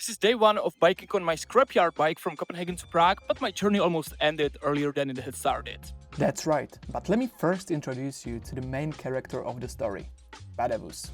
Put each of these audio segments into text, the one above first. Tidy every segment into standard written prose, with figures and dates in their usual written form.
This is day one of biking on my Scrapyard bike from Copenhagen to Prague, but my journey almost ended earlier than it had started. That's right, but let me first introduce you to the main character of the story, Badavus.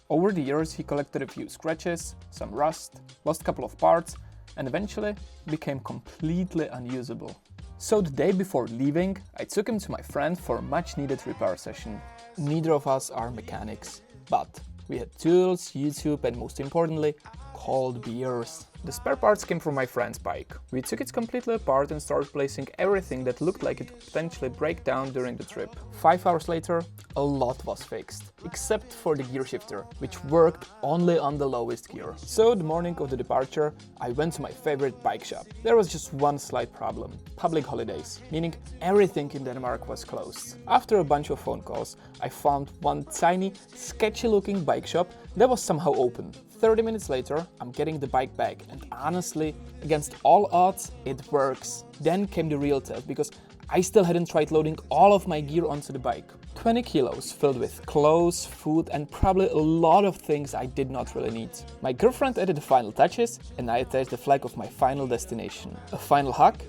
Over the years he collected a few scratches, some rust, lost a couple of parts, and eventually became completely unusable. So the day before leaving, I took him to my friend for a much needed repair session. Neither of us are mechanics, but we had tools, YouTube, and most importantly, cold beers. The spare parts came from my friend's bike. We took it completely apart and started placing everything that looked like it could potentially break down during the trip. 5 hours later, a lot was fixed, except for the gear shifter, which worked only on the lowest gear. So the morning of the departure, I went to my favorite bike shop. There was just one slight problem: public holidays, meaning everything in Denmark was closed. After a bunch of phone calls, I found one tiny, sketchy-looking bike shop that was somehow open. 30 minutes later, I'm getting the bike back, and honestly, against all odds, it works. Then came the real test, because I still hadn't tried loading all of my gear onto the bike. 20 kilos filled with clothes, food, and probably a lot of things I did not really need. My girlfriend added the final touches, and I attached the flag of my final destination. A final hug,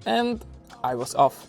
and I was off.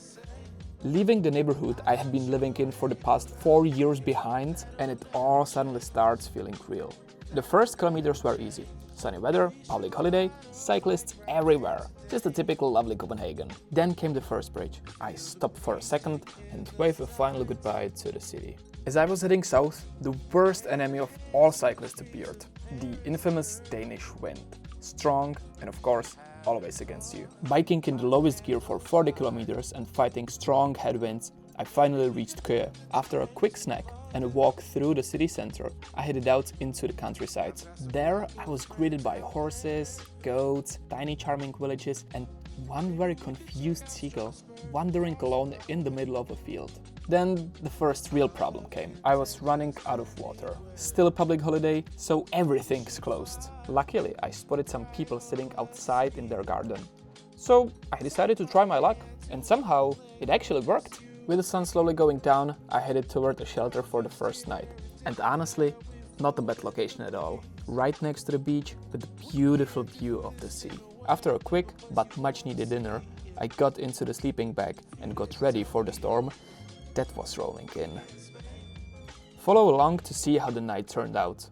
Leaving the neighborhood I had been living in for the past 4 years behind, and it all suddenly starts feeling real. The first kilometers were easy. Sunny weather, public holiday, cyclists everywhere. Just a typical lovely Copenhagen. Then came the first bridge. I stopped for a second and waved a final goodbye to the city. As I was heading south, the worst enemy of all cyclists appeared. The infamous Danish wind. Strong and of course, always against you. Biking in the lowest gear for 40 kilometers and fighting strong headwinds, I finally reached Køge. After a quick snack and a walk through the city center, I headed out into the countryside. There I was greeted by horses, goats, tiny charming villages, and one very confused seagull wandering alone in the middle of a field. Then the first real problem came. I was running out of water. Still a public holiday, so everything's closed. Luckily, I spotted some people sitting outside in their garden. So I decided to try my luck, and somehow it actually worked. With the sun slowly going down, I headed toward a shelter for the first night. And honestly, not a bad location at all. Right next to the beach with a beautiful view of the sea. After a quick but much needed dinner, I got into the sleeping bag and got ready for the storm that was rolling in. Follow along to see how the night turned out.